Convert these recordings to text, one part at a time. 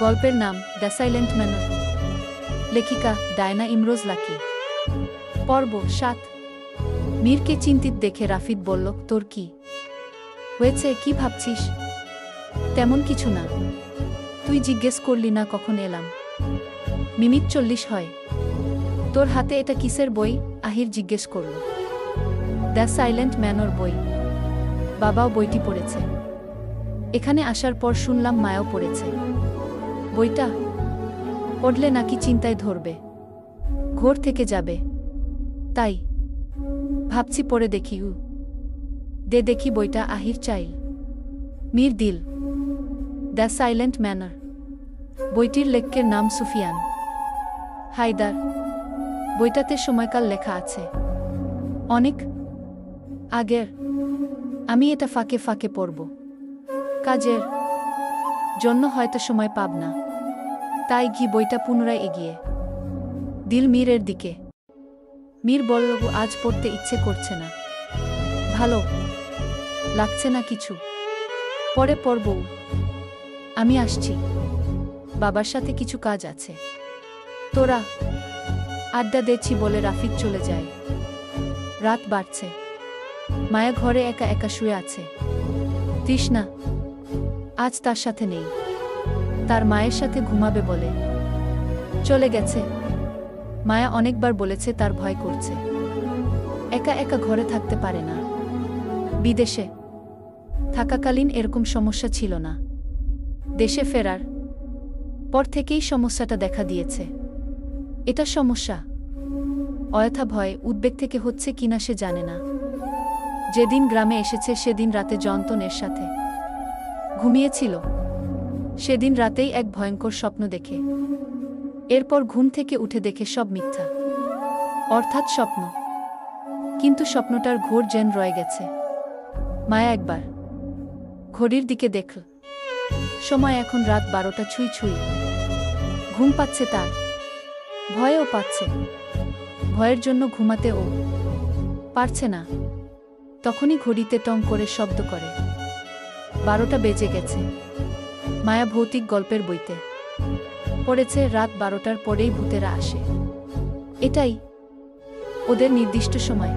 গল্পের নাম the silent manor. লেখিকা ডায়না ইমরোজ লাকি। পর্ব ৭। মীরকে চিন্তিত দেখে রাফিদ বলল, তোর কি হয়েছে? কি ভাবছিস? তেমন কিছু না। তুই জিজ্ঞেস করলি না কখন এলাম? মিনিট ৪০ হয়। তোর হাতে এটা কিসের বই? আহির জিজ্ঞেস করল। দ্য সাইলেন্ট ম্যানর বই। বাবাও বইটি পড়েছে। এখানে আসার পর শুনলাম মায়াও পড়েছে। বইটা পড়লে নাকি চিন্তায় ধরবে, ঘোর থেকে যাবে। তাই ভাবছি পড়ে দেখি। দে দেখি বইটা। আহির চাইল। মীর দিল। The silent manor. বইটির লেখকের নাম সুফিয়ান হায়দার। বইটাতে সময়কাল লেখা আছে, অনেক আগের। আমি এটা ফাঁকে ফাঁকে পড়ব, কাজের জন্য হয়তো সময় পাব না। তাই বইটা পুনরায় এগিয়ে দিল মীরের দিকে। মীর বলল, আজ পড়তে ইচ্ছে করছে না। ভালো লাগছে না কিছু? পরে পড়ব। আমি আসছি, বাবার সাথে কিছু কাজ আছে। তোরা আড্ডা দিচ্ছি বলে রাফিদ চলে যায়। রাত বাড়ছে। মায়া ঘরে একা একা শুয়ে আছে। তৃষ্ণা আজ তার সাথে নেই। তার মায়ের সাথে ঘুমাবে বলে চলে গেছে। মায়া অনেকবার বলেছে তার ভয় করছে, একা একা ঘরে থাকতে পারে না। বিদেশে থাকাকালীন এরকম সমস্যা ছিল না। দেশে ফেরার পর থেকেই সমস্যাটা দেখা দিয়েছে। এটা সমস্যা অযথা ভয় উদ্বেগ থেকে হচ্ছে কিনা সে জানে না। যেদিন গ্রামে এসেছে সেদিন রাতে জন্তনের সাথে ঘুমিয়েছিল। সেদিন রাতেই এক ভয়ঙ্কর স্বপ্ন দেখে। এরপর ঘুম থেকে উঠে দেখে সব মিথ্যা, অর্থাৎ স্বপ্ন। কিন্তু স্বপ্নটার ঘোর যেন রয়ে গেছে। মায়া একবার ঘড়ির দিকে দেখল। সময় এখন রাত ১২টা ছুঁই ছুঁই। ঘুম পাচ্ছে তার, ভয়ও পাচ্ছে। ভয়ের জন্য ঘুমাতেও পারছে না। তখনই ঘড়িতে টং করে শব্দ করে ১২টা বেজে গেছে। মায়া ভৌতিক গল্পের বইতে পড়েছে রাত ১২টার পরেই ভূতেরা আসে। এটাই ওদের নির্দিষ্ট সময়।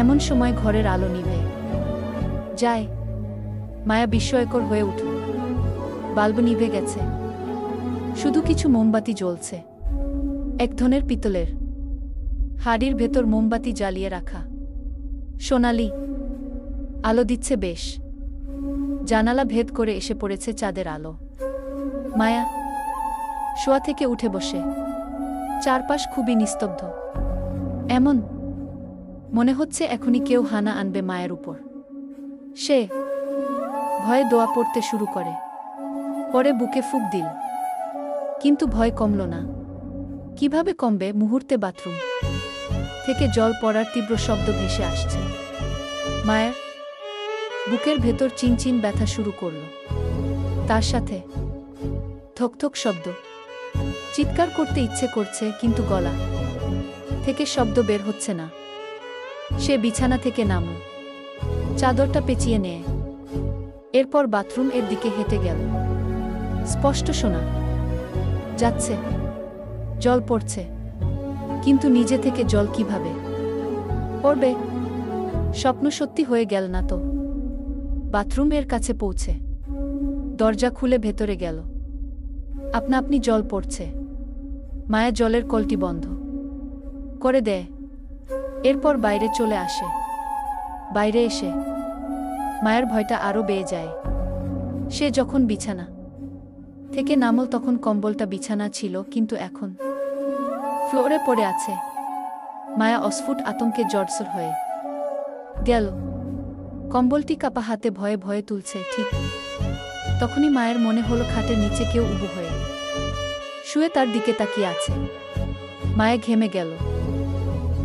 এমন সময় ঘরের আলো নিভে যায়। মায়া বিস্ময়কর হয়ে উঠল। বাল্ব নিভে গেছে, শুধু কিছু মোমবাতি জ্বলছে। এক ধরনের পিতলের হাড়ির ভেতর মোমবাতি জ্বালিয়ে রাখা। সোনালি আলো দিচ্ছে বেশ। জানালা ভেদ করে এসে পড়েছে চাঁদের আলো। মায়া শোয়া থেকে উঠে বসে। চারপাশ খুবই নিস্তব্ধ। এমন মনে হচ্ছে এখনই কেউ হানা আনবে মায়ের উপর। সে ভয়ে দোয়া পড়তে শুরু করে। পরে বুকে ফুঁক দিল, কিন্তু ভয় কমল না। কিভাবে কমবে? মুহূর্তে বাথরুম থেকে জল পড়ার তীব্র শব্দ ভেসে আসছে। মায়ের বুকের ভেতর চিনচিন ব্যথা শুরু করল। তার সাথে থকথক শব্দ। চিৎকার করতে ইচ্ছে করছে, কিন্তু গলা থেকে শব্দ বের হচ্ছে না। সে বিছানা থেকে নামল, চাদরটা পেঁচিয়ে নেয়। এরপর বাথরুম এর দিকে হেঁটে গেল। স্পষ্ট শোনা যাচ্ছে জল পড়ছে, কিন্তু নিজে থেকে জল কিভাবে পড়বে? স্বপ্ন সত্যি হয়ে গেল না তো? বাথরুম এর কাছে পৌঁছে দরজা খুলে ভেতরে গেল। আপনা আপনি জল পড়ছে। মায়া জলের কলটি বন্ধ করে দেয়। এরপর বাইরে চলে আসে। বাইরে এসে মায়ের ভয়টা আরও বেড়ে যায়। সে যখন বিছানা থেকে নামল তখন কম্বলটা বিছানা ছিল, কিন্তু এখন ফ্লোরে পড়ে আছে। মায়া অস্ফুট আতঙ্কে জড়সড় হয়ে গেল। কম্বলটি কাপা হাতে ভয়ে ভয়ে তুলছে। ঠিক তখনই মায়ের মনে হলো খাটের নিচে কেউ উবু হয়ে শুয়ে তার দিকে তাকিয়ে আছে। মায়া ঘেমে গেল,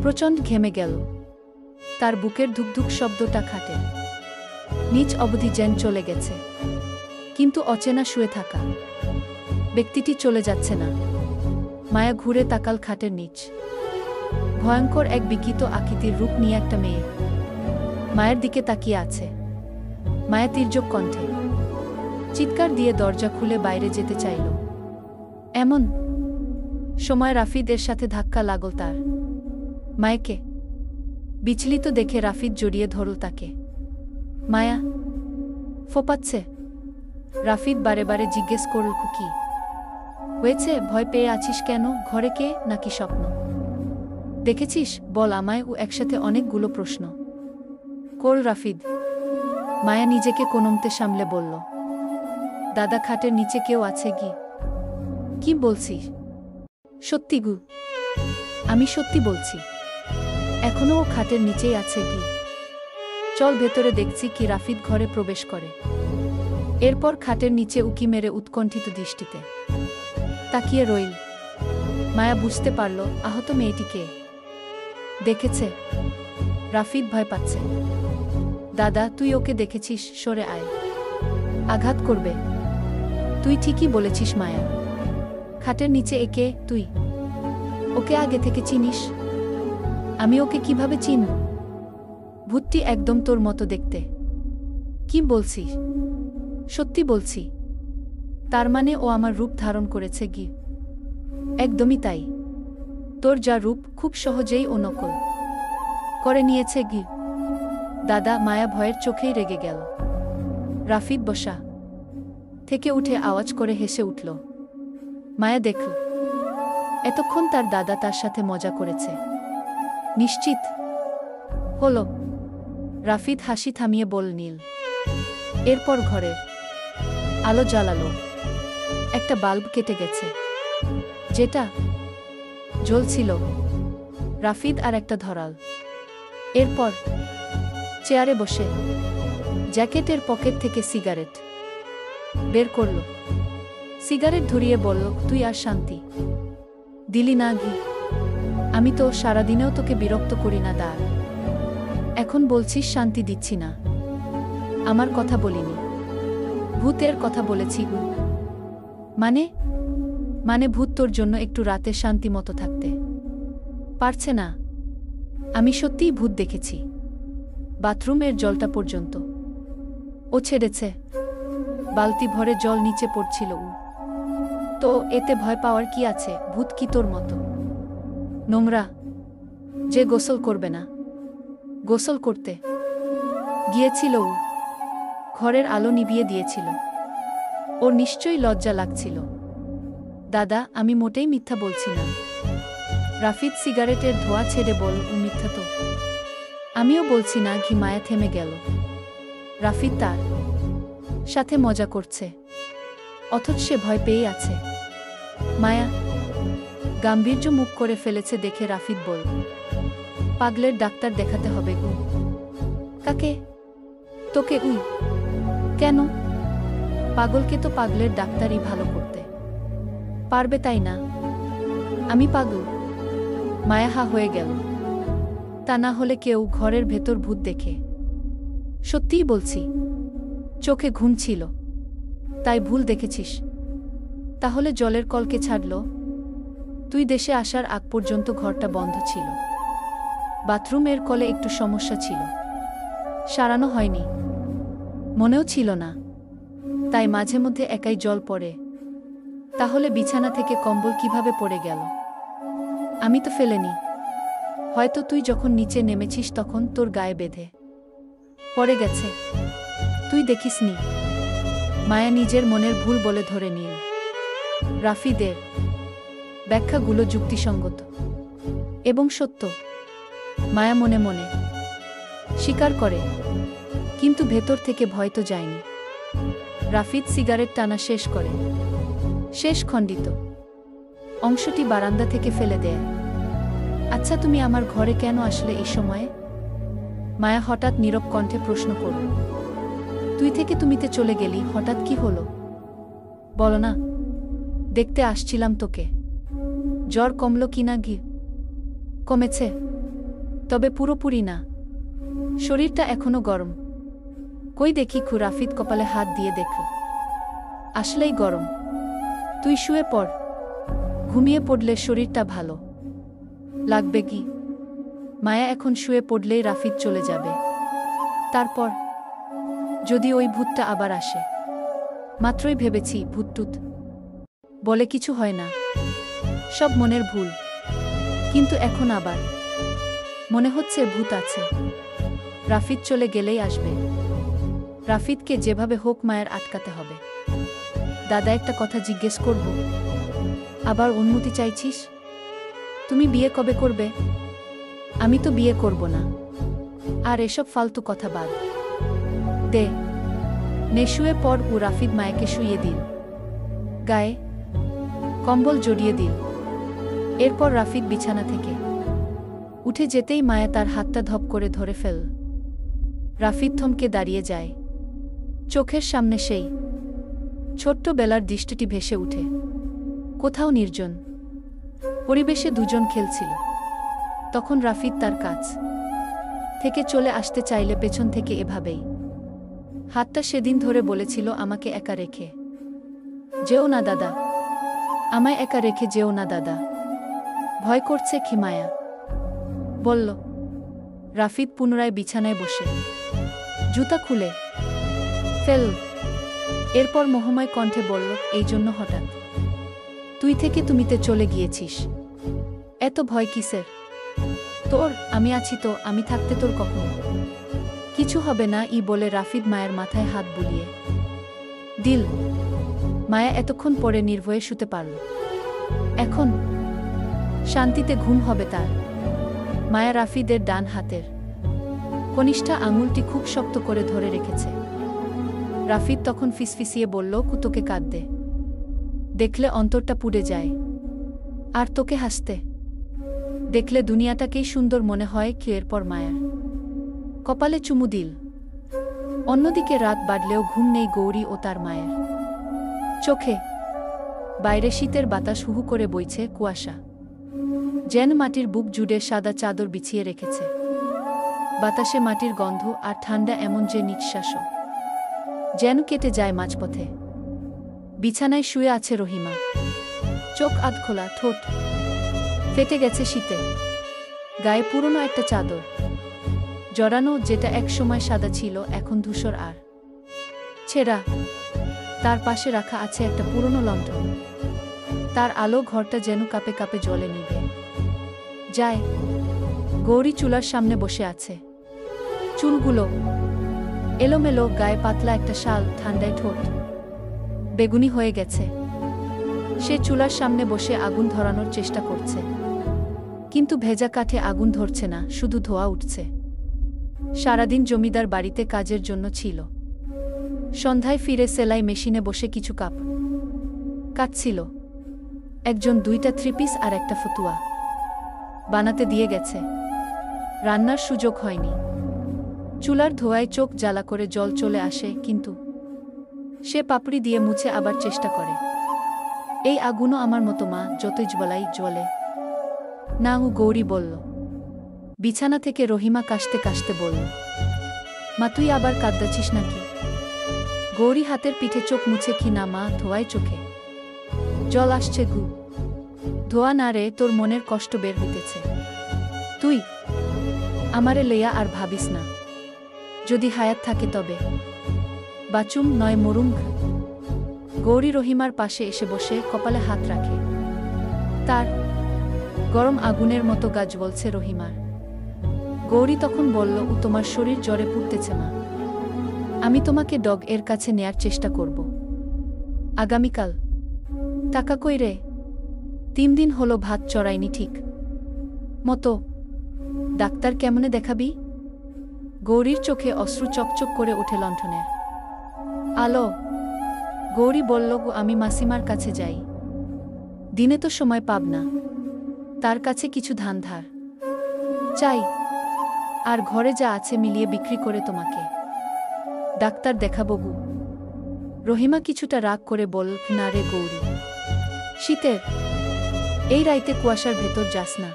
প্রচণ্ড ঘেমে গেল। তার বুকের ধুকধুক শব্দটা খাটের নিচ অবধি যেন চলে গেছে, কিন্তু অচেনা শুয়ে থাকা ব্যক্তিটি চলে যাচ্ছে না। মায়া ঘুরে তাকাল খাটের নিচ। ভয়ঙ্কর এক বিকৃত আকৃতির রূপ নিয়ে একটা মেয়ে মায়ের দিকে তাকিয়ে আছে। মায়া তির্যক কণ্ঠে চিৎকার দিয়ে দরজা খুলে বাইরে যেতে চাইল। এমন সময় রাফিদের সাথে ধাক্কা লাগল তার। মায়াকে বিচলিত দেখে রাফিদ জড়িয়ে ধরল তাকে। মায়া ফোপাচ্ছে। রাফিদ বারে বারে জিজ্ঞেস করল, কি হয়েছে? ভয় পেয়ে আছিস কেন? ঘরে কে নাকি স্বপ্ন দেখেছিস? বল আমায়। ও একসাথে অনেকগুলো প্রশ্ন করল রাফিদ। মায়া নিজেকে কোনমতে সামলে বলল, দাদা খাটের নিচে কেউ আছে কি? কি বলছিস? সত্যি গু? আমি সত্যি বলছি। এখনো ও খাটের নিচেই আছে কি? চল ভেতরে দেখছি কি। রাফিদ ঘরে প্রবেশ করে। এরপর খাটের নিচে উকি মেরে উৎকণ্ঠিত দৃষ্টিতে তাকিয়ে রইল। মায়া বুঝতে পারল আহত মেয়েটিকে দেখেছে। রাফিদ ভয় পাচ্ছে। দাদা তুই ওকে দেখেছিস? সরে আয়, আঘাত করবে। তুই ঠিকই বলেছিস মায়া। খাটের নিচে একে? তুই ওকে আগে থেকে চিনিস? আমি ওকে কিভাবে চিনব? ভূতটি একদম তোর মতো দেখতে। কি বলছিস? সত্যি বলছি। তার মানে ও আমার রূপ ধারণ করেছে কি? একদমই তাই। তোর যা রূপ খুব সহজেই ও নকল করে নিয়েছে কি? দাদা। মায়া ভয়ের চোখেই রেগে গেল। রাফিদ বসা থেকে উঠে আওয়াজ করে হেসে উঠল। মায়া দেখল এতক্ষণ তার দাদা তার সাথে মজা করেছে। নিশ্চিত হলো। রাফিদ হাসি থামিয়ে বল, নীল। এরপর ঘরের আলো জ্বালালো। একটা বাল্ব কেটে গেছে, যেটা জ্বলছিল। রাফিদ আর একটা ধরাল। এরপর চেয়ারে বসে জ্যাকেটের পকেট থেকে সিগারেট বের করল। সিগারেট ধরিয়ে বলল, তুই আর শান্তি দিলি না ঘি? আমি তো সারাদিনেও তোকে বিরক্ত করি না দা। এখন বলছিস শান্তি দিচ্ছি না? আমার কথা বলিনি, ভূতের কথা বলেছি। মানে? মানে ভূত তোর জন্য একটু রাতে শান্তি মতো থাকতে পারছে না? আমি সত্যিই ভূত দেখেছি। বাথরুমের জলটা পর্যন্ত ও ছেড়েছে। বালতি ভরে জল নিচে পড়ছিল। তো এতে ভয় পাওয়ার কি আছে? ভূত কি তোর মতো নোংরা যে গোসল করবে না? গোসল করতে গিয়েছিল। ঘরের আলো নিভিয়ে দিয়েছিল। ওর নিশ্চয়ই লজ্জা লাগছিল। দাদা আমি মোটেই মিথ্যা বলছি না। রাফিদ সিগারেটের ধোঁয়া ছেড়ে বল, মিথ্যা তো আমিও বলছি না। ঘি। মায়া থেমে গেল। রাফিদ তার সাথে মজা করছে, অথচ সে ভয় পেয়ে আছে। মায়া গাম্ভীর্য মুখ করে ফেলেছে দেখে রাফিদ বল, পাগলের ডাক্তার দেখাতে হবে। কাকে? তোকে। কেন? পাগলকে তো পাগলের ডাক্তারই ভালো করতে পারবে, তাই না? আমি পাগল? মায়া হা হয়ে গেল। তা না হলে কেউ ঘরের ভেতর ভূত দেখে? সত্যিই বলছি, চোখে ঘুম ছিল তাই ভুল দেখেছিস। তাহলে জলের কলকে ছাড়ল? তুই দেশে আসার আগ পর্যন্ত ঘরটা বন্ধ ছিল। বাথরুমের কলে একটু সমস্যা ছিল, সারানো হয়নি, মনেও ছিল না, তাই মাঝে মধ্যে একাই জল পড়ে। তাহলে বিছানা থেকে কম্বল কিভাবে পড়ে গেল? আমি তো ফেলেনি। হয়তো তুই যখন নিচে নেমেছিস তখন তোর গায়ে বেঁধে পড়ে গেছে, তুই দেখিসনি। মায়া নিজের মনের ভুল বলে ধরে নিল। রাফিদের ব্যাখ্যাগুলো যুক্তিসঙ্গত এবং সত্য। মায়া মনে মনে স্বীকার করে, কিন্তু ভেতর থেকে ভয় তো যায়নি। রাফিদ সিগারেট টানা শেষ করে শেষ খণ্ডিত অংশটি বারান্দা থেকে ফেলে দেয়। আচ্ছা তুমি আমার ঘরে কেন আসলে এই সময়ে? মায়া হঠাৎ নীরব কণ্ঠে প্রশ্ন করল। তুই থেকে তুমিতে চলে গেলি, হঠাৎ কি হলো বলো না? দেখতে আসছিলাম তোকে। জ্বর কমলো কিনা? ঘি কমেছে, তবে পুরোপুরি না। শরীরটা এখনো গরম। কই দেখি। রাফিদ কপালে হাত দিয়ে দেখল, আসলেই গরম। তুই শুয়ে পড়, ঘুমিয়ে পড়লে শরীরটা ভালো লাগবে। কি মায়া এখন শুয়ে পড়লেই রাফিদ চলে যাবে। তারপর যদি ওই ভূতটা আবার আসে মাত্রই ভেবেছি ভূতটুত বলে কিছু হয় না, সব মনের ভুল। কিন্তু এখন আবার মনে হচ্ছে ভূত আছে। রাফিদ চলে গেলেই আসবে। রাফিদকে যেভাবে হোক মায়ের আটকাতে হবে। দাদা, একটা কথা জিজ্ঞেস করব? আবার অনুমতি চাইছিস? তুমি বিয়ে কবে করবে? আমি তো বিয়ে করব না। আর এসব ফালতু কথা বাদ দে। নে শুয়ে পড়। ও রাফিদ মায়েকে শুইয়ে দিল, গায়ে কম্বল জড়িয়ে দিল। এরপর রাফিদ বিছানা থেকে উঠে যেতেই মায়া তার হাতটা ধপ করে ধরে ফেল। রাফিদ থমকে দাঁড়িয়ে যায়। চোখের সামনে সেই ছোট্টবেলার দৃষ্টিটি ভেসে উঠে। কোথাও নির্জন পরিবেশে দুজন খেলছিল। তখন রাফিদ তার কাছ থেকে চলে আসতে চাইলে পেছন থেকে এভাবেই হাতটা সেদিন ধরে বলেছিল, আমাকে একা রেখে যেও না দাদা, আমায় একা রেখে যেও না দাদা। ভয় করছে কি? মায়া বলল। রাফিদ পুনরায় বিছানায় বসে জুতা খুলে ফেল। এরপর মোহময় কণ্ঠে বলল, এই জন্য হঠাৎ তুই থেকে তুমিতে চলে গিয়েছিস? এত ভয় কিসের তোর? আমি আছি তো, আমি থাকতে তোর কখনো কিছু হবে না বলে রাফিদ মায়ের মাথায় হাত বুলিয়ে দিল। মায়া এতক্ষণ পরে নির্ভয়ে শুতে পারল। এখন শান্তিতে ঘুম হবে তার। মায়া রাফিদের ডান হাতের কনিষ্ঠা আঙুলটি খুব শক্ত করে ধরে রেখেছে। রাফিদ তখন ফিসফিসিয়ে বলল, তোকে কাঁদতে দেখলে অন্তরটা পুড়ে যায়, আর তোকে হাসতে দেখলে দুনিয়াটাকেই সুন্দর মনে হয়। কি? এরপর মায়ার কপালে চুমু দিল। অন্যদিকে রাত বাড়লেও ঘুম নেই গৌরী ও তার মায়ের চোখে। বাইরে শীতের বাতাস হুহু করে বইছে, কুয়াশা যেন মাটির বুক জুড়ে সাদা চাদর বিছিয়ে রেখেছে। বাতাসে মাটির গন্ধ আর ঠান্ডা এমন যে নিঃশ্বাসও যেন কেটে যায় মাঝপথে। বিছানায় শুয়ে আছে রহিমা, চোখ আধ খোলা, ঠোঁট ফেটে গেছে শীতে। গায়ে পুরনো একটা চাদর জড়ানো, যেটা এক সময় সাদা ছিল, এখন ধূসর আর ছেঁড়া। তার পাশে রাখা আছে একটা পুরনো লণ্ঠন। তার আলো ঘরটা যেন কাঁপে কাঁপে জ্বলে নিভে যায়। গৌরী চুলার সামনে বসে আছে, চুলগুলো এলোমেলো, গায়ে পাতলা একটা শাল, ঠান্ডায় ঠোঁট বেগুনি হয়ে গেছে। সে চুলার সামনে বসে আগুন ধরানোর চেষ্টা করছে, কিন্তু ভেজা কাঠে আগুন ধরছে না, শুধু ধোঁয়া উঠছে। সারাদিন জমিদার বাড়িতে কাজের জন্য ছিল। সন্ধ্যায় ফিরে সেলাই মেশিনে বসে কিছু কাপড় কাটছিল। একজন 2টা থ্রিপিস আর একটা ফতুয়া বানাতে দিয়ে গেছে। রান্নার সুযোগ হয়নি। চুলার ধোঁয়ায় চোখ জ্বালা করে জল চলে আসে, কিন্তু সে পাপড়ি দিয়ে মুছে আবার চেষ্টা করে। এই আগুনও আমার মতো মা, যতই জ্বলাই জ্বলে না। গৌরী বলল। বিছানা থেকে রহিমা কাশতে কাশতে বলল, মা তুই আবার কাঁদছিস নাকি? গৌরী হাতের পিঠে চোখ মুছে, কি না মা, ধোয়ায় চোখে জল আসছে গু। ধোয়া না রে, তোর মনের কষ্ট বের হইতেছে। তুই আমারে লইয়া আর ভাবিস না। যদি হায়াত থাকে তবে বাঁচুম, নয় মরুম। গৌরী রহিমার পাশে এসে বসে কপালে হাত রাখে। তার গরম আগুনের মতো গা জ্বলছে রহিমার। গৌরী তখন বলল, তোমার শরীর জ্বরে পুড়তেছে মা, আমি তোমাকে ডগ এর কাছে নেয়ার চেষ্টা করব আগামীকাল। টাকা কই রে? 3 দিন হলো ভাত চড়াইনি ঠিক মতো। ডাক্তার কেমনে দেখাবি? গৌরীর চোখে অশ্রু চকচক করে ওঠে লণ্ঠনের আলো। গৌরী বলল, আমি মাসিমার কাছে যাই, দিনে তো সময় পাব না। তার কাছে কিছু ধান ধার চাই, আর ঘরে যা আছে মিলিয়ে বিক্রি করে তোমাকে ডাক্তার দেখাবো গু। রহিমা কিছুটা রাগ করে বলল, না রে গৌরী, শীতের এই রাইতে কুয়াশার ভেতর যাস না।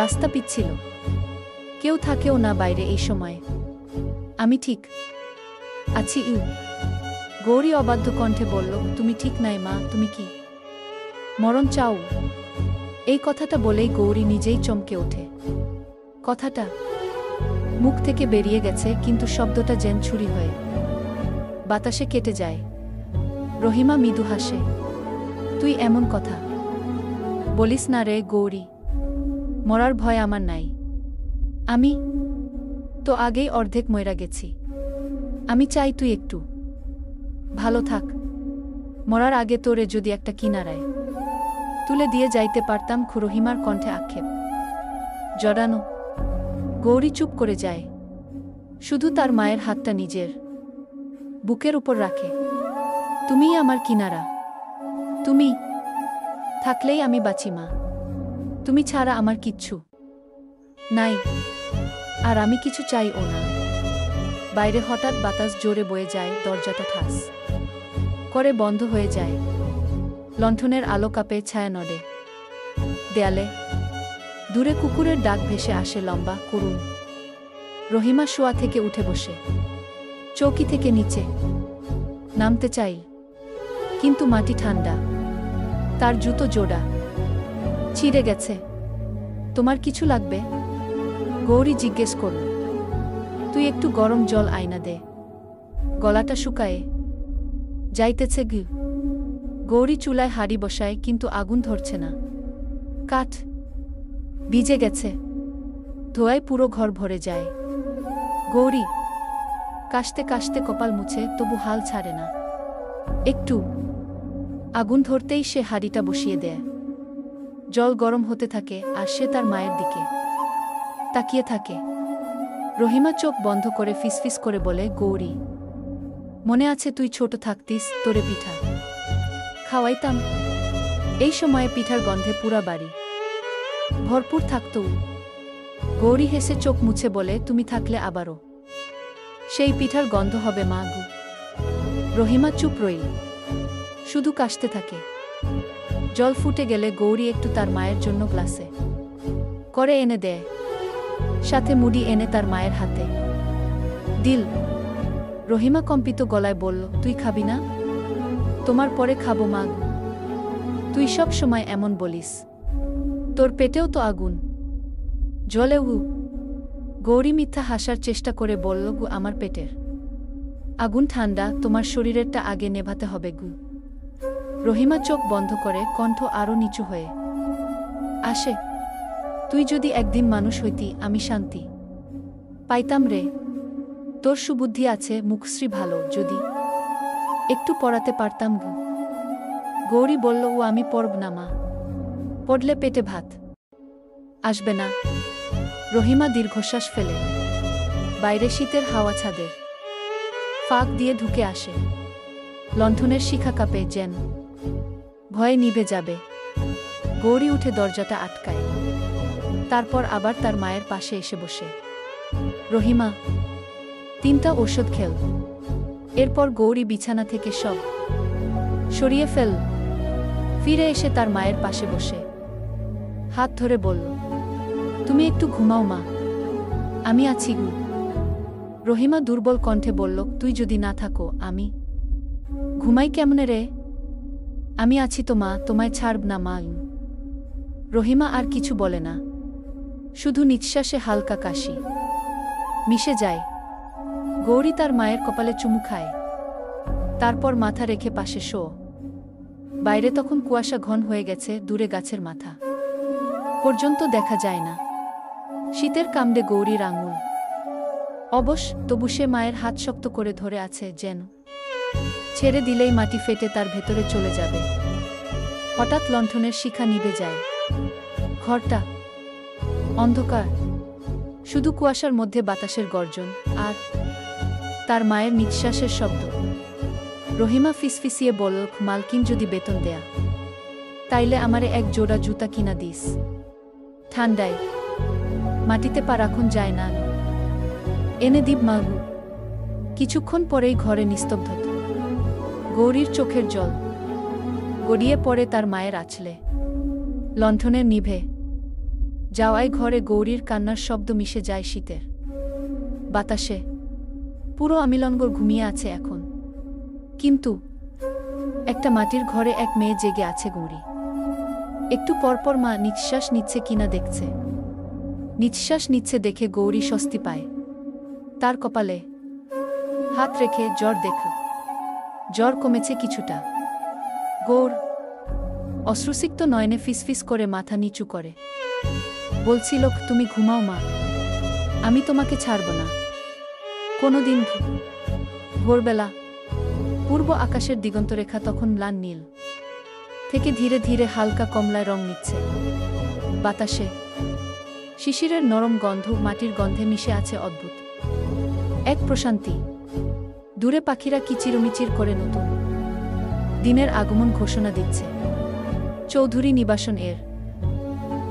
রাস্তা পিচ্ছিল, কেউ থাকেও না বাইরে এই সময়ে। আমি ঠিক আছি। গৌরী অবাধ্য কণ্ঠে বলল, তুমি ঠিক নাই মা, তুমি কি মরণ চাও? এই কথাটা বলেই গৌরী নিজেই চমকে ওঠে। কথাটা মুখ থেকে বেরিয়ে গেছে, কিন্তু শব্দটা যেন ছুরি হয়ে বাতাসে কেটে যায়। রহিমা মৃদু হাসে। তুই এমন কথা বলিস না রে গৌরী, মরার ভয় আমার নাই। আমি তো আগেই অর্ধেক ময়রা গেছি। আমি চাই তুই একটু ভালো থাক। মরার আগে তোরে যদি একটা কিনারায় তুলে দিয়ে যাইতে পারতাম। রহিমার কণ্ঠে আক্ষেপ জড়ানো। গৌরী চুপ করে যায়, শুধু তার মায়ের হাতটা নিজের বুকের উপর রাখে। তুমিই আমার কিনারা, তুমি থাকলেই আমি বাঁচি মা। তুমি ছাড়া আমার কিচ্ছু নাই, আর আমি কিছু চাইও না। বাইরে হঠাৎ বাতাস জোরে বয়ে যায়, দরজাটা ঠাস করে বন্ধ হয়ে যায়। লণ্ঠনের আলো কাপে, ছায়া নড়ে দেয়ালে। দূরে কুকুরের ডাক ভেসে আসে, লম্বা করুণ। রহিমা শোয়া থেকে উঠে বসে চৌকি থেকে নিচে নামতে চাই, কিন্তু মাটি ঠান্ডা, তার জুতো জোড়া ছিঁড়ে গেছে। তোমার কিছু লাগবে? গৌরী জিজ্ঞেস করল। তুই একটু গরম জল আয়না দে, গলাটা শুকায়ে যাইতেছে। গৌরী চুলায় হাড়ি বসায়, কিন্তু আগুন ধরছে না। কাঠ ভিজে গেছে, ধোঁয়ায় পুরো ঘর ভরে যায়। গৌরী কাশতে কাশতে কপাল মুছে, তবু হাল ছাড়ে না। একটু আগুন ধরতেই সে হাড়িটা বসিয়ে দেয়। জল গরম হতে থাকে, আর সে তার মায়ের দিকে তাকিয়ে থাকে। রহিমা চোখ বন্ধ করে ফিসফিস করে বলে, গৌরী, মনে আছে তুই ছোট থাকতিস, তোরে পিঠা খাওয়াইতাম? এই সময়ে পিঠার গন্ধে পুরা বাড়ি ভরপুর থাকত। গৌরী হেসে চোখ মুছে বলে, তুমি থাকলে আবারও সেই পিঠার গন্ধ হবে মা গু। রহিমা চুপ রইল, শুধু কাশতে থাকে। জল ফুটে গেলে গৌরী একটু তার মায়ের জন্য গ্লাসে করে এনে দেয়, সাথে মুড়ি এনে তার মায়ের হাতে দিল। রহিমা কম্পিত গলায় বলল, তুই খাবি না? তোমার পরে খাবো মা গু। তুই সব সময় এমন বলিস, তোর পেটেও তো আগুন জ্বলে। গৌরী মিথ্যা হাসার চেষ্টা করে বলল, গু, আমার পেটের আগুন ঠান্ডা, তোমার শরীরেরটা আগে নেভাতে হবে গু। রহিমা চোখ বন্ধ করে, কণ্ঠ আরো নিচু হয়ে আসে, তুই যদি একদিন মানুষ হইতি, আমি শান্তি পাইতাম রে। তোর সুবুদ্ধি আছে, মুখশ্রী ভালো, যদি একটু পড়াতে পারতাম গু। গৌরী বলল, ও আমি পড়ব না মা, পড়লে পেটে ভাত আসবে না। রহিমা দীর্ঘশ্বাস ফেলে। বাইরে শীতের হাওয়া ছাদের ফাঁক দিয়ে ঢুকে আসে। লণ্ঠনের শিখা কাঁপে, যেন ভয়ে নিভে যাবে। গৌরী উঠে দরজাটা আটকায়, তারপর আবার তার মায়ের পাশে এসে বসে। রহিমা 3টা ওষুধ খেল। এরপর গৌরী বিছানা থেকে সব সরিয়ে ফেল। ফিরে এসে তার মায়ের পাশে বসে হাত ধরে বলল, তুমি একটু ঘুমাও মা, আমি আছি গু। রহিমা দুর্বল কণ্ঠে বলল, তুই যদি না থাকো আমি ঘুমাই কেমনে রে? আমি আছি তো মা, তোমায় ছাড়ব না মা। রহিমা আর কিছু বলে না, শুধু নিঃশ্বাসে হালকা কাশি মিশে যায়। গৌরী তার মায়ের কপালে চুমু খায়, তারপর মাথা রেখে পাশে শো। বাইরে তখন কুয়াশা ঘন হয়ে গেছে, দূরে গাছের মাথা পর্যন্ত দেখা যায় না। শীতের কামড়ে গৌরীর আঙুল অবশ, তবু সে মায়ের হাত শক্ত করে ধরে আছে, যেন ছেড়ে দিলেই মাটি ফেটে তার ভেতরে চলে যাবে। হঠাৎ লণ্ঠনের শিখা নিভে যায়। ঘরটা অন্ধকার, শুধু কুয়াশার মধ্যে বাতাসের গর্জন আর তার মায়ের নিঃশ্বাসের শব্দ। রহিমা ফিসফিসিয়ে বলল, মালকিন যদি বেতন দেয়া, তাইলে আমারে এক জোড়া জুতা কিনা দিস। ঠান্ডায় মাটিতে পা রাখুন যায় না, এনে দিব মাগু। কিছুক্ষণ পরেই ঘরে নিস্তব্ধতা। গৌরীর চোখের জল গড়িয়ে পড়ে তার মায়ের আঁচলে। লণ্ঠনের নিভে যাওয়ায় ঘরে গৌরীর কান্নার শব্দ মিশে যায় শীতের বাতাসে। পুরো আমিলনগর ঘুমিয়ে আছে এখন, কিন্তু একটা মাটির ঘরে এক মেয়ে জেগে আছে। গৌরী একটু পরপর মা নিঃশ্বাস নিচ্ছে কিনা দেখছে। নিঃশ্বাস নিচ্ছে দেখে গৌরী স্বস্তি পায়। তার কপালে হাত রেখে জ্বর দেখ জ্বর কমেছে কিছুটা। গৌর অশ্রুসিক্ত নয়নে ফিসফিস করে মাথা নিচু করে বলছিল, তুমি ঘুমাও মা, আমি তোমাকে ছাড়ব না কোনোদিন। ভোরবেলা পূর্ব আকাশের দিগন্তরেখা তখন ম্লান নীল থেকে ধীরে ধীরে হালকা কমলায় রং নিচ্ছে। বাতাসে শিশিরের নরম গন্ধ মাটির গন্ধে মিশে আছে অদ্ভুত এক প্রশান্তি। দূরে পাখিরা কিচিরমিচির করে নতুন দিনের আগমন ঘোষণা দিচ্ছে। চৌধুরী নিবাসন এর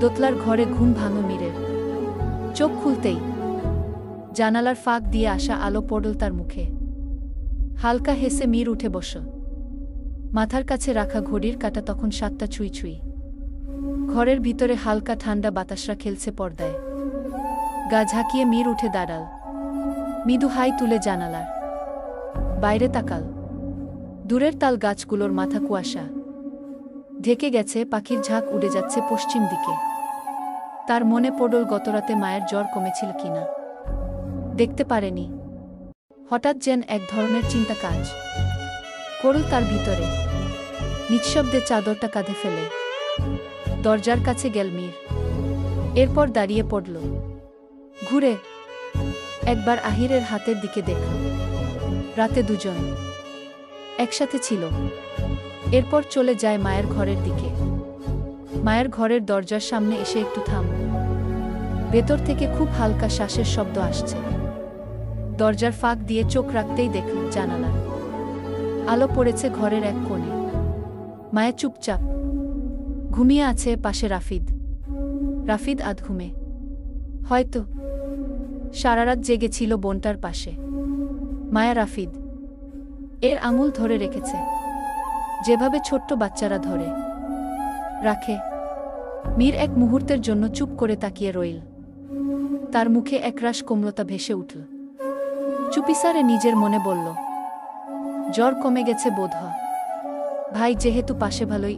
দোতলার ঘরে ঘুম ভাঙল মীরের। চোখ খুলতেই জানালার ফাঁক দিয়ে আসা আলো পড়ল তার মুখে। হালকা হেসে মীর উঠে বসল। মাথার কাছে রাখা ঘড়ির কাঁটা তখন 7টা ছুঁই ছুঁই। ঘরের ভিতরে হালকা ঠান্ডা বাতাসরা খেলছে পর্দায়। গা ঝাঁকিয়ে মীর উঠে দাঁড়াল। মৃদু হাই তুলে জানালার বাইরে তাকাল। দূরের তাল গাছগুলোর মাথা কুয়াশা ঢেকে গেছে, পাখির ঝাঁক উড়ে যাচ্ছে পশ্চিম দিকে। তার মনে পড়ল গতরাতে মায়ের জ্বর কমেছিল কিনা, দেখতে পারেনি। হঠাৎ যেন এক ধরনের চিন্তা কাজ করল তার ভিতরে। নিঃশব্দে চাদরটা কাঁধে ফেলে দরজার কাছে গেল মীর। এরপর দাঁড়িয়ে পড়ল। ঘুরে একবার আহিরের হাতের দিকে দেখল। রাতে দুজন একসাথে ছিল। এরপর চলে যায় মায়ের ঘরের দিকে। মায়ের ঘরের দরজার সামনে এসে একটু থামল। ভেতর থেকে খুব হালকা শ্বাসের শব্দ আসছে। দরজার ফাঁক দিয়ে চোখ রাখতেই দেখল জানালার আলো পড়েছে ঘরের এক কোণে। মায়ের চুপচাপ ঘুমিয়ে আছে, পাশে রাফিদ। রাফিদ আধঘুমে, হয়তো সারারাত জেগেছিল বোনটার পাশে। মায়া রাফিদ এর আঙুল ধরে রেখেছে, যেভাবে ছোট্ট বাচ্চারা ধরে রাখে। মীর এক মুহূর্তের জন্য চুপ করে তাকিয়ে রইল। তার মুখে একরাশ কোমলতা ভেসে উঠল। চুপিসারে নিজের মনে বলল, জ্বর কমে গেছে বোধহয়, ভাই যেহেতু পাশে ভালোই।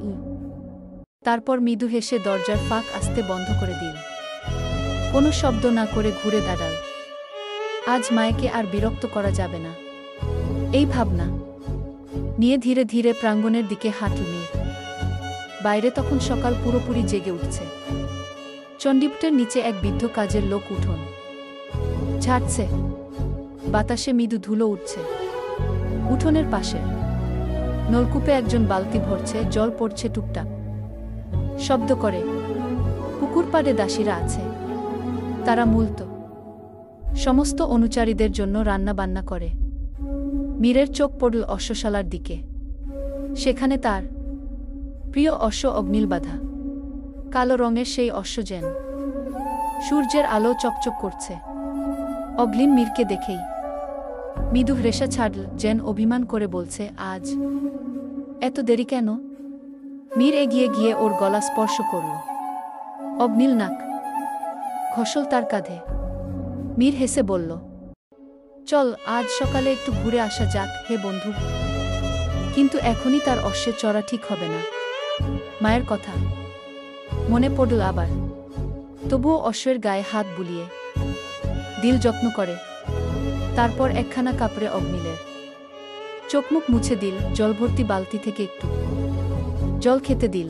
তারপর মৃদু হেসে দরজার ফাঁক আস্তে বন্ধ করে দিল। কোনো শব্দ না করে ঘুরে দাঁড়াল। আজ মায়েকে আর বিরক্ত করা যাবে না, এই ভাবনা নিয়ে ধীরে ধীরে প্রাঙ্গণের দিকে হাঁটল মীর। বাইরে তখন সকাল পুরোপুরি জেগে উঠছে। চণ্ডীপুটের নিচে এক বৃদ্ধ কাজের লোক উঠোন ঝাড়ছে। বাতাসে মৃদু ধুলো উঠছে। উঠোনের পাশে নলকূপে একজন বালতি ভরছে, জল পড়ছে টুকটাক শব্দ করে। পুকুর পাড়ে দাসীরা আছে, তারা মূলত সমস্ত অনুচারীদের জন্য রান্না বান্না করে। মীরের চোখ পড়ল অশ্বশালার দিকে। সেখানে তার প্রিয় অশ্ব অগ্নিল বাঁধা। কালো রঙের সেই অশ্ব যেন সূর্যের আলো চকচক করছে। অগ্নিল মীরকে দেখেই মৃদু রেশা ছাড়ল, যেন অভিমান করে বলছে, আজ এত দেরি কেন? মীর এগিয়ে গিয়ে ওর গলা স্পর্শ করল। অগ্নিল নাক ঘষল তার কাঁধে। মীর হেসে বলল, চল আজ সকালে একটু ঘুরে আসা যাক হে বন্ধু। কিন্তু এখনই তার অশ্বে চড়া ঠিক হবে না। মায়ের কথা মনে পড়ল আবার। তবুও অশ্বের গায়ে হাত বুলিয়ে দিল যত্ন করে। তারপর একখানা কাপড়ে অগ্নিলের চোখমুখ মুছে দিল। জলভর্তি বালতি থেকে একটু জল খেতে দিল।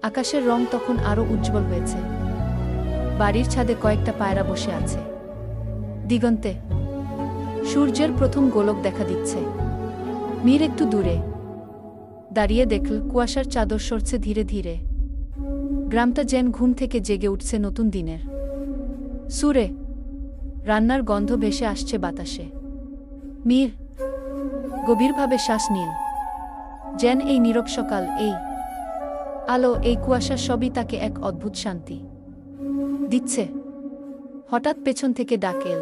আকাশের রং তখন আরো উজ্জ্বল হয়েছে। বাড়ির ছাদে কয়েকটা পায়রা বসে আছে। দিগন্তে সূর্যের প্রথম গোলক দেখা দিচ্ছে। মীর একটু দূরে দাঁড়িয়ে দেখল কুয়াশার চাদর সরছে ধীরে ধীরে। গ্রামটা যেন ঘুম থেকে জেগে উঠছে নতুন দিনের সুরে। রান্নার গন্ধ ভেসে আসছে বাতাসে। মীর গভীরভাবে শ্বাস নিল। যেন এই নীরব সকাল, এই আলো, এই কুয়াশা সবই তাকে এক অদ্ভুত শান্তি দিচ্ছে। হঠাৎ পেছন থেকে ডাক এল,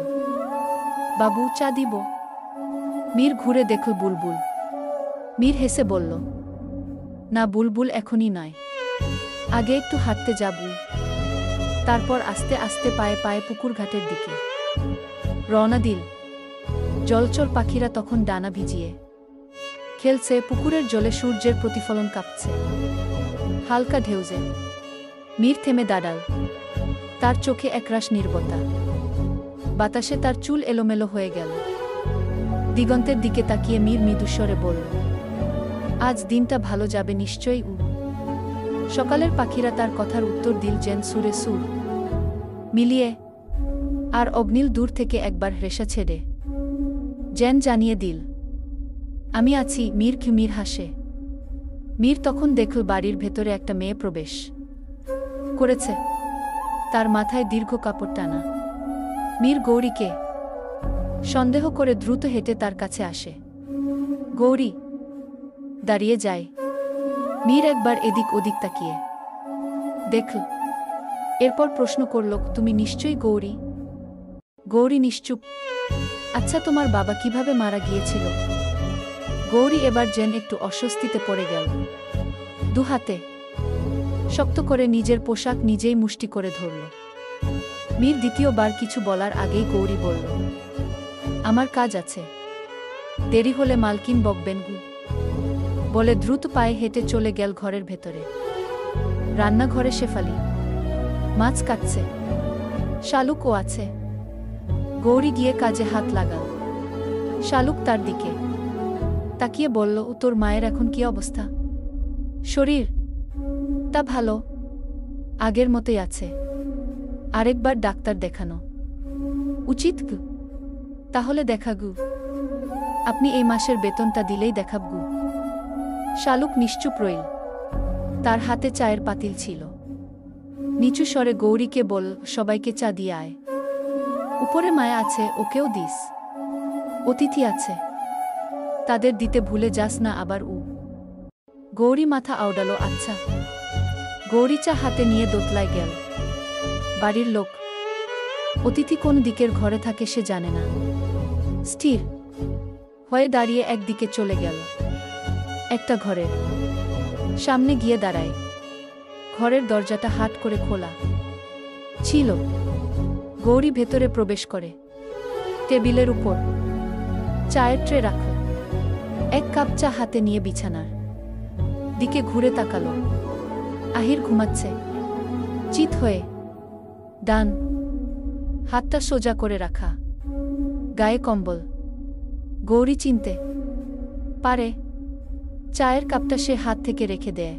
বাবু চা দিব? মীর ঘুরে দেখল বুলবুল। মীর হেসে বলল, না বুলবুল এখনই নয়, আগে একটু হাঁটতে যাব। তারপর আস্তে আস্তে পায়ে পায়ে পুকুর ঘাটের দিকে রওনা দিল। জলচর পাখিরা তখন ডানা ভিজিয়ে খেলছে। পুকুরের জলে সূর্যের প্রতিফলন কাঁপছে হালকা ঢেউজে। মীর থেমে দাঁড়াল। তার চোখে একরাশ নীরবতা। বাতাসে তার চুল এলোমেলো হয়ে গেল। দিগন্তের দিকে তাকিয়ে মীর মৃদুস্বরে বলল, আজ দিনটা ভালো যাবে নিশ্চয়ই। সকালের পাখিরা তার কথার উত্তর দিল যেন সুরে সুর মিলিয়ে, আর অগ্নিল দূর থেকে একবার রেশা ছেড়ে যেন জানিয়ে দিল, আমি আছি। মীর হাসে। মীর তখন দেখল বাড়ির ভেতরে একটা মেয়ে প্রবেশ করেছে, তার মাথায় দীর্ঘ কাপড় টানা। মীর গৌরীকে সন্দেহ করে দ্রুত হেঁটে তার কাছে আসে। গৌরী দাঁড়িয়ে যায়। মীর একবার এদিক ওদিক তাকিয়ে দেখল, এরপর প্রশ্ন করল, তুমি নিশ্চয়ই গৌরী? গৌরী নিশ্চুপ। আচ্ছা, তোমার বাবা কিভাবে মারা গিয়েছিল? গৌরী এবার যেন একটু অস্বস্তিতে পড়ে গেল। দুহাতে শক্ত করে নিজের পোশাক নিজেই মুষ্টি করে ধরল। মীর দ্বিতীয়বার কিছু বলার আগেই গৌরী বলল, আমার কাজ আছে, দেরি হলে মালকিন বকবেন গু। বলে দ্রুত পায়ে হেঁটে চলে গেল ঘরের ভেতরে। রান্নাঘরে শেফালি মাছ কাটছে, শালুকও আছে। গৌরী গিয়ে কাজে হাত লাগাল। শালুক তার দিকে তাকিয়ে বলল, তোর মায়ের এখন কি অবস্থা? শরীর তা ভালো, আগের মতোই আছে। আরেকবার ডাক্তার দেখানো উচিত গু। তাহলে দেখা গু, আপনি এই মাসের বেতনটা দিলেই দেখাব গু। শালুক নিশ্চুপ রইল। তার হাতে চায়ের পাতিল ছিল। নিচু স্বরে গৌরীকে বল, সবাইকে চা দিয়ে আয়। উপরে মায়া আছে, ওকেও দিস। অতিথি আছে, তাদের দিতে ভুলে যাস না আবার। গৌরী মাথা আওড়ালো, আচ্ছা। গৌরী চা হাতে নিয়ে দোতলায় গেল। বাড়ির লোক অতিথি কোন দিকের ঘরে থাকে সে জানে না। স্থির হয়ে দাঁড়িয়ে একদিকে চলে গেল। একটা ঘরের সামনে গিয়ে দাঁড়ায়। ঘরের দরজাটা হাট করে খোলা ছিল। গৌরী ভেতরে প্রবেশ করে। টেবিলের উপর চায়ের ট্রে রাখল। এক কাপ চা হাতে নিয়ে বিছানার দিকে ঘুরে তাকালো। আহির ঘুমাচ্ছে চিত হয়ে, ডান হাতটা সোজা করে রাখা, গায়ে কম্বল। গৌরী চিনতে পারে। চায়ের কাপটা সে হাত থেকে রেখে দেয়।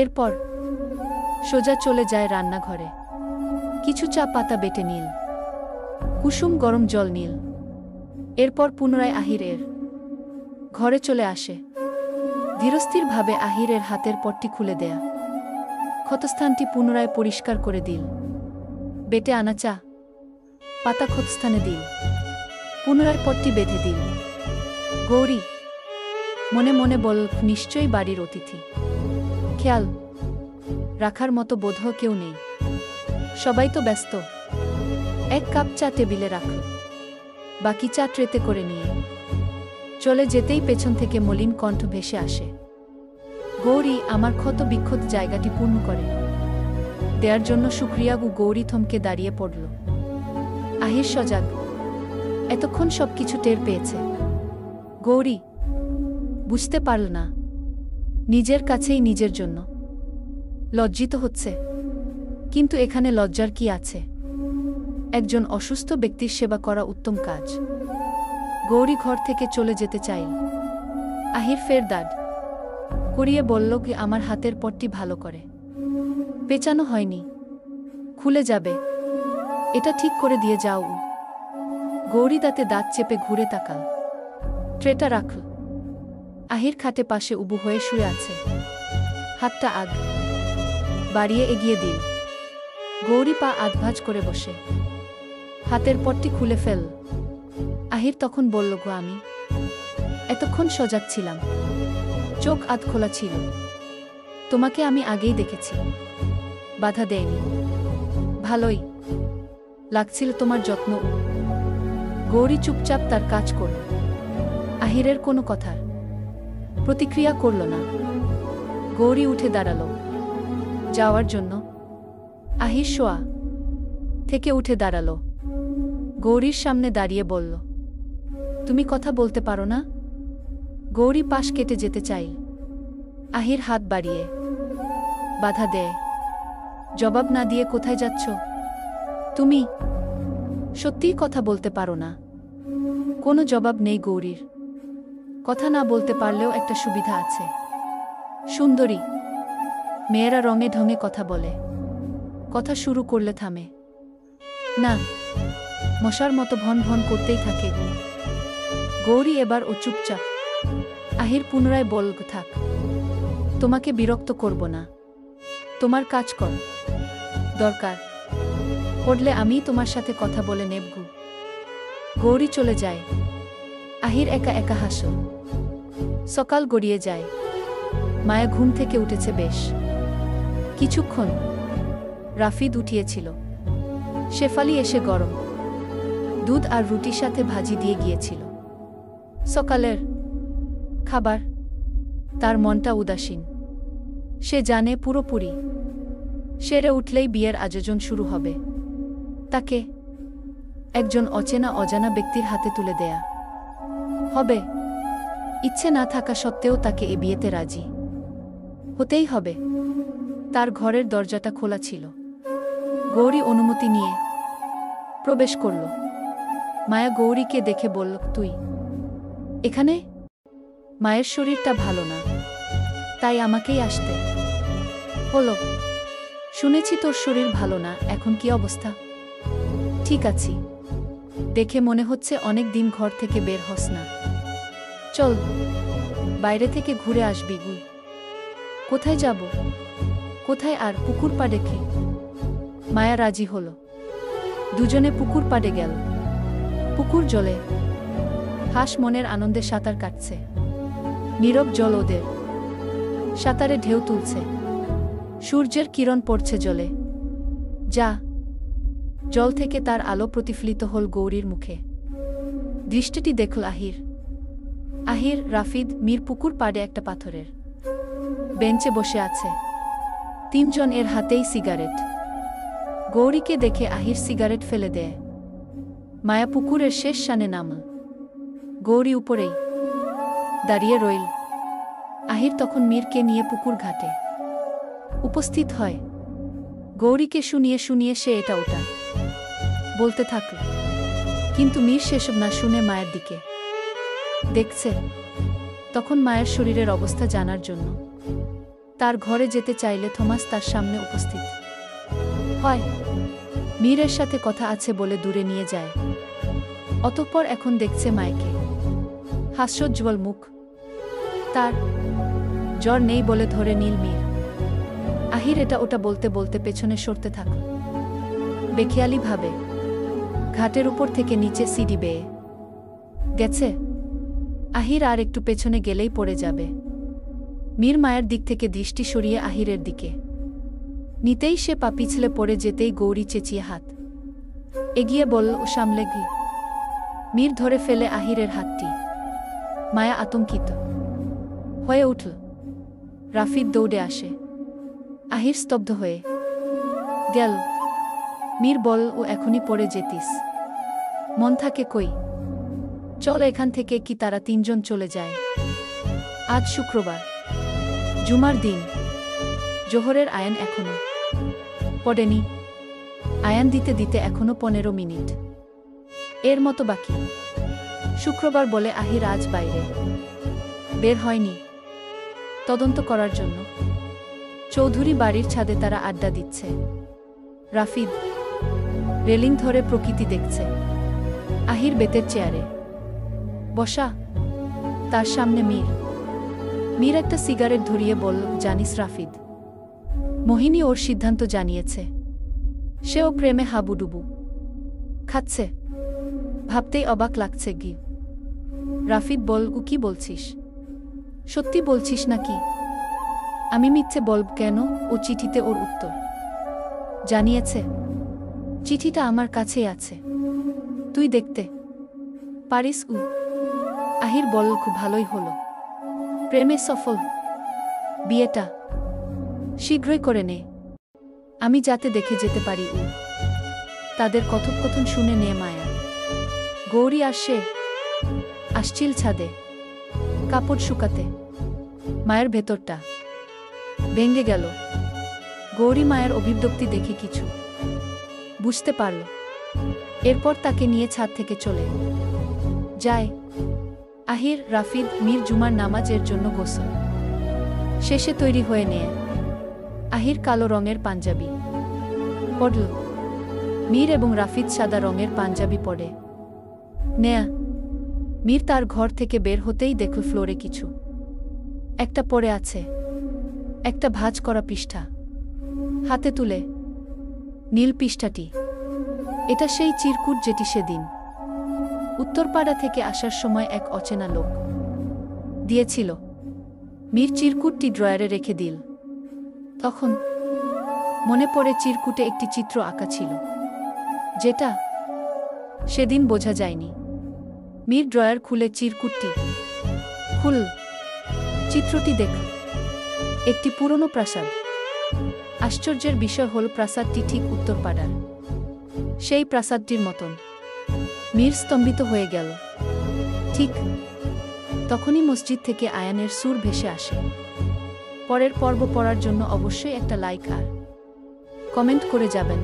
এরপর সোজা চলে যায় রান্নাঘরে। কিছু চা পাতা বেটে নিল, কুসুম গরম জল নিল। এরপর পুনরায় আহিরের ঘরে চলে আসে। ধীরস্থিরভাবে আহিরের হাতের পট্টি খুলে দেয়া, ক্ষতস্থানটি পুনরায় পরিষ্কার করে দিল। বেটে আনা চা পাতা ক্ষতস্থানে দিল, পুনরায় পট্টি বেঁধে দিল। গৌরী মনে মনে বল, নিশ্চয়ই বাড়ির অতিথি, খেয়াল রাখার মতো বোধহয় কেউ নেই, সবাই তো ব্যস্ত। এক কাপ চা টেবিলে রাখল, বাকি চা ট্রেতে করে নিয়ে চলে যেতেই পেছন থেকে মলিন কণ্ঠ ভেসে আসে, গৌরী, আমার ক্ষত বিক্ষত জায়গাটি পূর্ণ করে দেওয়ার জন্য শুক্রিয়া। গৌরী থমকে দাঁড়িয়ে পড়ল। আহির সজাগ, এতক্ষণ সবকিছু টের পেয়েছে। গৌরী বুঝতে পারল না, নিজের কাছেই নিজের জন্য লজ্জিত হচ্ছে। কিন্তু এখানে লজ্জার কি আছে? একজন অসুস্থ ব্যক্তির সেবা করা উত্তম কাজ। গৌরী ঘর থেকে চলে যেতে চাইল। আহির ফের দাঁড় করিয়ে বলল, কি আমার হাতের পট্টি ভালো করে পেঁচানো হয়নি, খুলে যাবে, এটা ঠিক করে দিয়ে যাও। গৌরী দাঁতে দাঁত চেপে ঘুরে তাকাল। ট্রেটা রাখল। আহির খাটে পাশে উবু হয়ে শুয়ে আছে। হাতটা আগ বাড়িয়ে এগিয়ে দিল। গৌরী পা আধভাজ করে বসে হাতের পট্টি খুলে ফেল। আহির তখন বলল, গো আমি এতক্ষণ সজাগ ছিলাম, চোখ আধ খোলা ছিল, তোমাকে আমি আগেই দেখেছি, বাধা দেয়নি, ভালোই লাগছিল তোমার যত্ন। গৌরী চুপচাপ তার কাজ করল। আহিরের কোনো কথার প্রতিক্রিয়া করল না। গৌরী উঠে দাঁড়াল যাওয়ার জন্য। আহির শোয়া থেকে উঠে দাঁড়াল। গৌরীর সামনে দাঁড়িয়ে বলল, তুমি কথা বলতে পারো না? গৌরী পাশ কেটে যেতে চাইল। আহির হাত বাড়িয়ে বাধা দেয়। জবাব না দিয়ে কোথায় যাচ্ছ? তুমি সত্যিই কথা বলতে পারো না? কোনো জবাব নেই গৌরীর। কথা না বলতে পারলেও একটা সুবিধা আছে, সুন্দরী। মেয়েরা রঙে ঢঙে কথা বলে, কথা শুরু করলে থামে না, মশার মতো ভন ভন করতেই থাকে। গৌরী এবার ও চুপচাপ। আহির পুনরায় বলল, থাক, তোমাকে বিরক্ত করব না, তোমার কাজ কর, দরকার পড়লে আমি তোমার সাথে কথা বলে নেবগু। গৌরী চলে যায়। আহির একা একা হাসল। সকাল গড়িয়ে যায়। মায়া ঘুম থেকে উঠেছে বেশ কিছুক্ষণ। রাফিদ উঠিয়েছিল। শেফালি এসে গরম দুধ আর রুটির সাথে ভাজি দিয়ে গিয়েছিল। সকালের খাবার। তার মনটা উদাসীন। সে জানে পুরোপুরি সেরে উঠলেই বিয়ের আয়োজন শুরু হবে। তাকে একজন অচেনা অজানা ব্যক্তির হাতে তুলে দেয়া হবে। ইচ্ছে না থাকা সত্ত্বেও তাকে এ বিয়েতে রাজি হতেই হবে। তার ঘরের দরজাটা খোলা ছিল। গৌরী অনুমতি নিয়ে প্রবেশ করল। মায়া গৌরীকে দেখে বলল, তুই এখানে? মায়ের শরীরটা ভালো না, তাই আমাকেই আসতে হলো। শুনেছি তোর শরীর ভালো না, এখন কি অবস্থা? ঠিক আছি। দেখে মনে হচ্ছে অনেক দিন ঘর থেকে বের হস না। চল, বাইরে থেকে ঘুরে আসবি গু। কোথায় যাব? কোথায় আর? পুকুর পাড়ে। কি? মায়া রাজি হলো। দুজনে পুকুর পাড়ে গেল। পুকুর জলে হাঁস মনের আনন্দে সাঁতার কাটছে। নীরব জল ওদের। সাঁতারে ঢেউ তুলছে। সূর্যের কিরণ পড়ছে জলে। যা জল থেকে তার আলো প্রতিফলিত হল গৌরীর মুখে। দৃষ্টিটি দেখল আহির। আহির, রাফিদ, মীর পুকুর পাড়ে একটা পাথরের বেঞ্চে বসে আছে। তিনজন এর হাতেই সিগারেট। গৌরীকে দেখে আহির সিগারেট ফেলে দেয়। মায়া পুকুরের শেষ শানে নামল। গৌরী উপরেই দাঁড়িয়ে রইল। আহির তখন মীরকে নিয়ে পুকুর ঘাটে উপস্থিত হয়। গৌরীকে শুনিয়ে শুনিয়ে সে এটা ওটা বলতে থাকল, কিন্তু মীর সেসব না শুনে মায়ের দিকে দেখছে। তখন মায়ের শরীরের অবস্থা জানার জন্য তার ঘরে যেতে চাইলে থমাস তার সামনে উপস্থিত হয়। মীরের সাথে কথা আছে বলে দূরে নিয়ে যায়। অতঃপর এখন দেখছে মায়কে। হাস্যোজ্জ্বল মুখ তার। জ্বর নেই বলে ধরে নীল মীর। আহির এটা ওটা বলতে বলতে পেছনে সরতে থাকল। বেখেয়ালি ভাবে ঘাটের উপর থেকে নিচে সিঁড়ি বেয়ে গেছে। আহির আর একটু পেছনে গেলেই পড়ে যাবে। মীর মায়ের দিক থেকে দৃষ্টি সরিয়ে আহিরের দিকে নিতেই সে পা পিছলে পড়ে যেতেই গৌরী চেঁচিয়ে হাত এগিয়ে বলল, ও সামলে গি। মীর ধরে ফেলে আহিরের হাতটি। মায়া আতঙ্কিত হয়ে উঠল। রাফিদ দৌড়ে আসে। আহির স্তব্ধ হয়ে গেল। মীর বল, ও এখনই পড়ে যেতিস, মন থাকে কই? চল এখান থেকে। কি তারা তিনজন চলে যায়। আজ শুক্রবার, জুমার দিন। জোহরের আয়ান এখনো পড়েনি। আয়ান দিতে দিতে এখনো 15 মিনিট এর মতো বাকি। শুক্রবার বলে আহির আজ বাইরে বের হয়নি তদন্ত করার জন্য। চৌধুরী বাড়ির ছাদে তারা আড্ডা দিচ্ছে। রাফিদ রেলিং ধরে প্রকৃতি দেখছে। আহির বেতের চেয়ারে বসা। তার সামনে মীর। মীর একটা সিগারেট ধরিয়ে বলল, জানিস রাফিদ, মোহিনী ওর সিদ্ধান্ত জানিয়েছে। সেও প্রেমে হাবুডুবু খাচ্ছে। ভাবতেই অবাক লাগছে গি। রাফিদ বল, কি বলছিস? সত্যি বলছিস নাকি? আমি মিথ্যে বলব কেন? ও চিঠিতে ওর উত্তর জানিয়েছে। চিঠিটা আমার কাছেই আছে, তুই দেখতে পারিস। আহির বলল, খুব ভালোই হলো, প্রেমে সফল। বিয়েটা শীঘ্রই করে নে, আমি যাতে দেখে যেতে পারি। তাদের কথোপকথন শুনে নে মায়া। গৌরী আর সে আসছিল ছাদে কাপড় শুকাতে। মায়ের ভেতরটা ভেঙে গেল। গৌরী মায়ের অভিব্যক্তি দেখে কিছু বুঝতে পারল। এরপর তাকে নিয়ে ছাদ থেকে চলে যায়। আহির, রাফিদ, মীর জুমার নামাজের জন্য গোসল শেষে তৈরি হয়ে নেয়। আহির কালো রঙের পাঞ্জাবি পরল। মীর এবং রাফিদ সাদা রঙের পাঞ্জাবি পরে নেয়া। মীর তার ঘর থেকে বের হতেই দেখল ফ্লোরে কিছু একটা পড়ে আছে, একটা ভাঁজ করা পৃষ্ঠা। হাতে তুলে নীল পৃষ্ঠাটি। এটা সেই চিরকুট যেটি সেদিন উত্তরপাড়া থেকে আসার সময় এক অচেনা লোক দিয়েছিল। মীর চিরকুটটি ড্রয়ারে রেখে দিল। তখন মনে পড়ে চিরকুটে একটি চিত্র আঁকা ছিল, যেটা সেদিন বোঝা যায়নি। মীর ড্রয়ার খুলে চিরকুটটি খুল। চিত্রটি দেখল একটি পুরনো প্রাসাদ। আশ্চর্যের বিষয় হল প্রাসাদটি ঠিক উত্তরপাড়ার সেই প্রাসাদটির মতন। মীর স্তম্ভিত হয়ে গেল। ঠিক তখনই মসজিদ থেকে আয়ানের সুর ভেসে আসে। পরের পর্ব পড়ার জন্য অবশ্যই একটা লাইক আর কমেন্ট করে যাবেন।